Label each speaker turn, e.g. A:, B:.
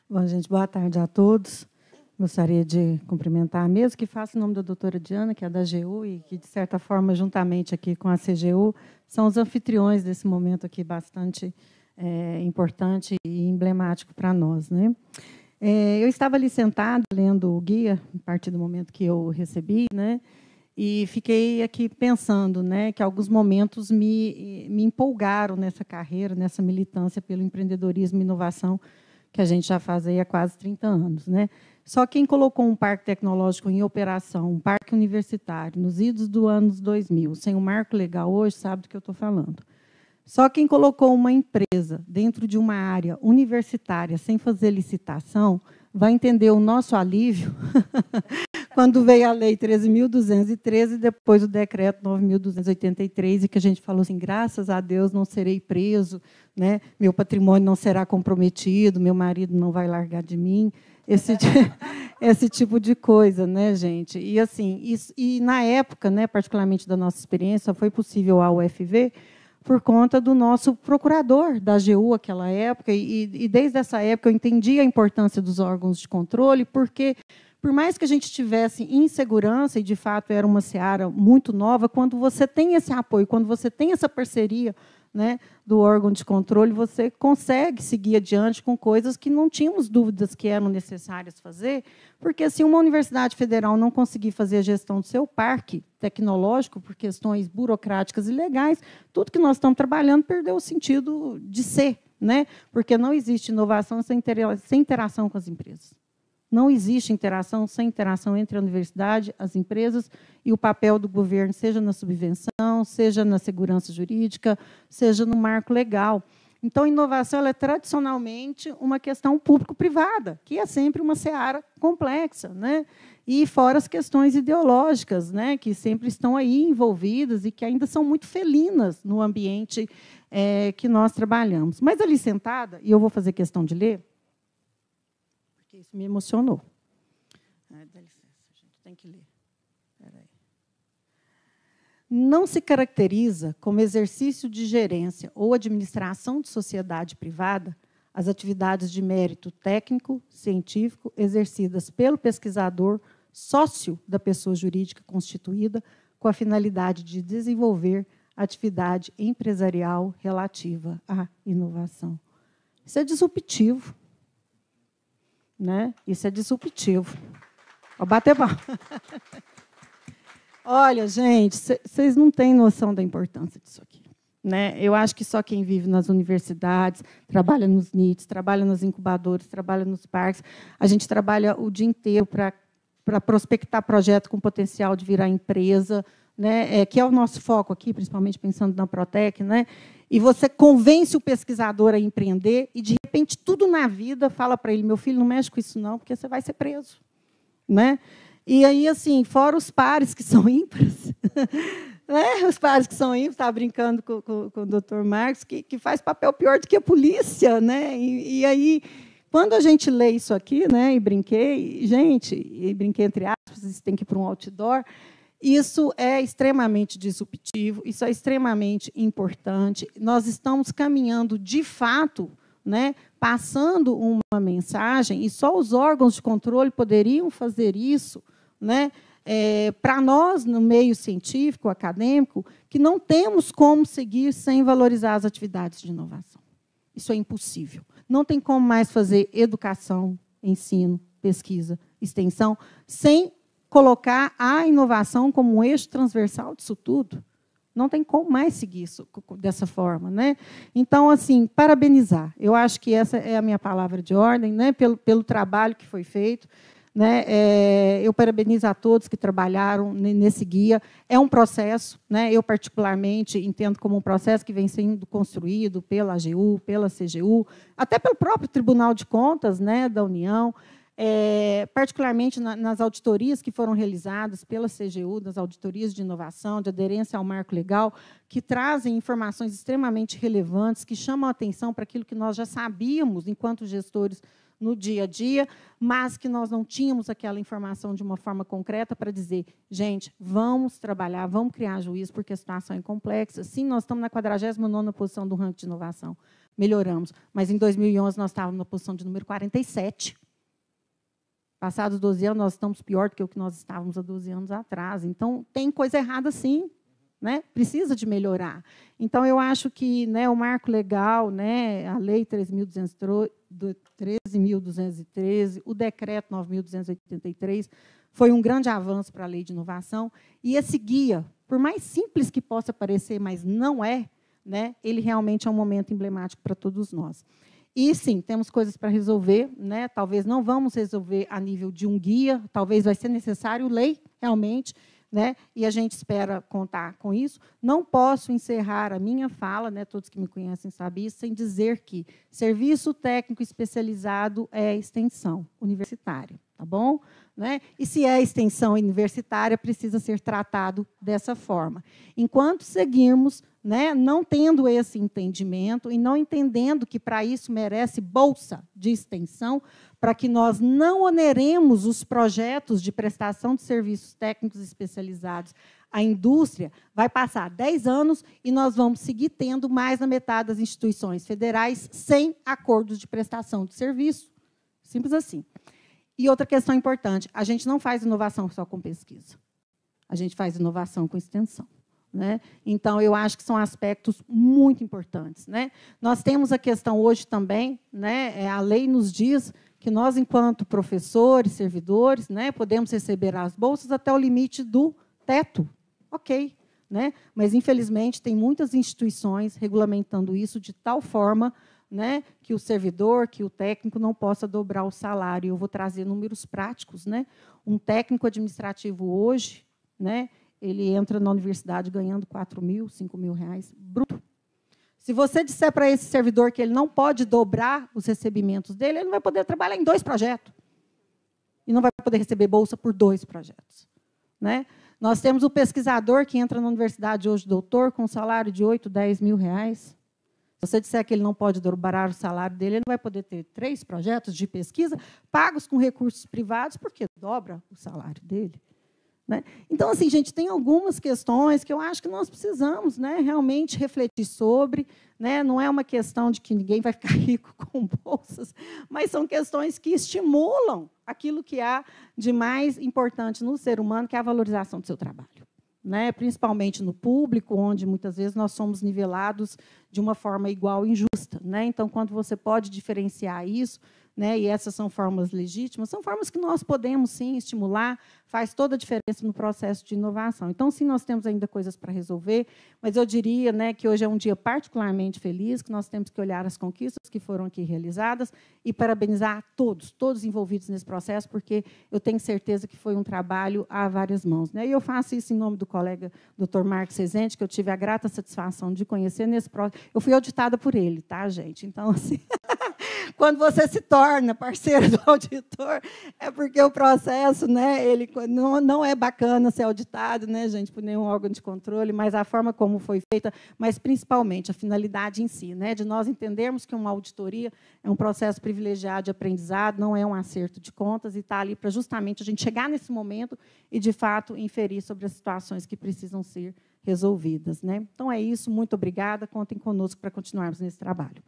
A: Bom, gente, boa tarde a todos. Gostaria de cumprimentar a mesa, que faço em nome da doutora Diana, que é da AGU, e que, de certa forma, juntamente aqui com a CGU, são os anfitriões desse momento aqui bastante importante e emblemático para nós, né? Eu estava ali sentada, lendo o guia, a partir do momento que eu recebi, né? E fiquei aqui pensando, né, que alguns momentos me empolgaram nessa carreira, nessa militância pelo empreendedorismo e inovação que a gente já faz aí há quase 30 anos. Né? Só quem colocou um parque tecnológico em operação, um parque universitário, nos idos do anos 2000, sem um marco legal hoje, sabe do que eu estou falando. Só quem colocou uma empresa dentro de uma área universitária sem fazer licitação vai entender o nosso alívio quando veio a Lei 13.213 e depois o Decreto 9.283, e que a gente falou assim, graças a Deus não serei preso, né? Meu patrimônio não será comprometido, meu marido não vai largar de mim, esse tipo de coisa, né, gente? E, assim, na época, né, particularmente da nossa experiência, só foi possível a UFV por conta do nosso procurador da AGU naquela época, e desde essa época eu entendi a importância dos órgãos de controle, porque por mais que a gente tivesse insegurança, e de fato era uma seara muito nova, quando você tem esse apoio, quando você tem essa parceria, né, do órgão de controle, você consegue seguir adiante com coisas que não tínhamos dúvidas que eram necessárias fazer, porque se uma universidade federal não conseguir fazer a gestão do seu parque tecnológico por questões burocráticas e legais, tudo que nós estamos trabalhando perdeu o sentido de ser, né? Porque não existe inovação sem interação com as empresas. Não existe interação sem interação entre a universidade, as empresas e o papel do governo, seja na subvenção, seja na segurança jurídica, seja no marco legal. Então, a inovação ela é tradicionalmente uma questão público-privada, que é sempre uma seara complexa, né? E fora as questões ideológicas, né? Que sempre estão aí envolvidas e que ainda são muito felinas no ambiente que nós trabalhamos. Mas ali sentada, e eu vou fazer questão de ler, isso me emocionou. Dá licença, a gente tem que ler. Espera aí. Não se caracteriza como exercício de gerência ou administração de sociedade privada as atividades de mérito técnico, científico, exercidas pelo pesquisador sócio da pessoa jurídica constituída com a finalidade de desenvolver atividade empresarial relativa à inovação. Isso é disruptivo. Né? Isso é disruptivo. Vou bater palma. Olha, gente, vocês não têm noção da importância disso aqui. Né? Eu acho que só quem vive nas universidades, trabalha nos NITs, trabalha nos incubadores, trabalha nos parques, a gente trabalha o dia inteiro para prospectar projeto com potencial de virar empresa, né? Que é o nosso foco aqui, principalmente pensando na Protec, né? E você convence o pesquisador a empreender e, de repente, tudo na vida fala para ele, meu filho, não mexe com isso não, porque você vai ser preso. Né? E aí, assim, fora os pares que são ímpares, né? Os pares que são ímpares, estava brincando com o doutor Marcos, que faz papel pior do que a polícia. Né? E aí, quando a gente lê isso aqui, né, e brinquei entre aspas, isso tem que ir para um outdoor, isso é extremamente disruptivo, isso é extremamente importante. Nós estamos caminhando, de fato, né, passando uma mensagem, e só os órgãos de controle poderiam fazer isso, né, para nós, no meio científico, acadêmico, que não temos como seguir sem valorizar as atividades de inovação. Isso é impossível. Não tem como mais fazer educação, ensino, pesquisa, extensão, sem colocar a inovação como um eixo transversal disso tudo. Não tem como mais seguir isso dessa forma. Né? Então, assim, parabenizar. Eu acho que essa é a minha palavra de ordem, né? pelo trabalho que foi feito. Né? Eu parabenizo a todos que trabalharam nesse guia. É um processo, né? Eu, particularmente, entendo como um processo que vem sendo construído pela AGU, pela CGU, até pelo próprio Tribunal de Contas, né, da União, particularmente nas auditorias que foram realizadas pela CGU, das auditorias de inovação, de aderência ao marco legal, que trazem informações extremamente relevantes, que chamam a atenção para aquilo que nós já sabíamos, enquanto gestores, no dia a dia, mas que nós não tínhamos aquela informação de uma forma concreta para dizer, gente, vamos trabalhar, vamos criar juízo, porque a situação é complexa. Sim, nós estamos na 49ª posição do ranking de inovação. Melhoramos, mas em 2011 nós estávamos na posição de número 47. Passados 12 anos, nós estamos pior do que o que nós estávamos há 12 anos atrás. Então, tem coisa errada, sim. Né? Precisa de melhorar. Então, eu acho que, né, o marco legal, né, a Lei 13.213, o Decreto 9.283, foi um grande avanço para a Lei de Inovação. E esse guia, por mais simples que possa parecer, mas não é, né, ele realmente é um momento emblemático para todos nós. E, sim, temos coisas para resolver, né? Talvez não vamos resolver a nível de um guia, talvez vai ser necessário lei, realmente, né? E a gente espera contar com isso. Não posso encerrar a minha fala, né? Todos que me conhecem sabem isso, sem dizer que serviço técnico especializado é extensão universitária, tá bom? Né? E se é extensão universitária, precisa ser tratado dessa forma. Enquanto seguirmos, né, não tendo esse entendimento e não entendendo que, para isso, merece bolsa de extensão, para que nós não oneremos os projetos de prestação de serviços técnicos especializados à indústria, vai passar 10 anos e nós vamos seguir tendo mais da metade das instituições federais sem acordos de prestação de serviço. Simples assim. E outra questão importante, a gente não faz inovação só com pesquisa. A gente faz inovação com extensão. Né? Então, eu acho que são aspectos muito importantes. Né? Nós temos a questão hoje também, né, a lei nos diz que nós, enquanto professores, servidores, né, podemos receber as bolsas até o limite do teto. Ok. Né? Mas, infelizmente, tem muitas instituições regulamentando isso de tal forma, né, que o servidor, que o técnico não possa dobrar o salário. Eu vou trazer números práticos. Né? Um técnico administrativo hoje, né, ele entra na universidade ganhando R$4.000, R$5.000 bruto. Se você disser para esse servidor que ele não pode dobrar os recebimentos dele, ele não vai poder trabalhar em 2 projetos. E não vai poder receber bolsa por 2 projetos. Né? Nós temos o pesquisador que entra na universidade hoje, doutor, com um salário de R$8.000, R$10.000. Se você disser que ele não pode dobrar o salário dele, ele não vai poder ter 3 projetos de pesquisa pagos com recursos privados, porque dobra o salário dele. Né? Então, assim, gente, tem algumas questões que eu acho que nós precisamos, né, realmente refletir sobre. Né? Não é uma questão de que ninguém vai ficar rico com bolsas, mas são questões que estimulam aquilo que há de mais importante no ser humano, que é a valorização do seu trabalho. Né? Principalmente no público, onde, muitas vezes, nós somos nivelados de uma forma igual e injusta. Né? Então, quando você pode diferenciar isso, né, e essas são formas legítimas, são formas que nós podemos, sim, estimular, faz toda a diferença no processo de inovação. Então, sim, nós temos ainda coisas para resolver, mas eu diria, né, que hoje é um dia particularmente feliz, que nós temos que olhar as conquistas que foram aqui realizadas e parabenizar todos envolvidos nesse processo, porque eu tenho certeza que foi um trabalho a várias mãos. Né? E eu faço isso em nome do colega Dr. Marcos Rezende, que eu tive a grata satisfação de conhecer nesse processo. Eu fui auditada por ele, tá, gente? Então, assim... Quando você se torna parceiro do auditor, é porque o processo, né, ele não é bacana ser auditado, né, gente, por nenhum órgão de controle, mas a forma como foi feita, mas principalmente a finalidade em si, né, de nós entendermos que uma auditoria é um processo privilegiado de aprendizado, não é um acerto de contas, e está ali para justamente a gente chegar nesse momento e, de fato, inferir sobre as situações que precisam ser resolvidas. Né? Então, é isso. Muito obrigada. Contem conosco para continuarmos nesse trabalho.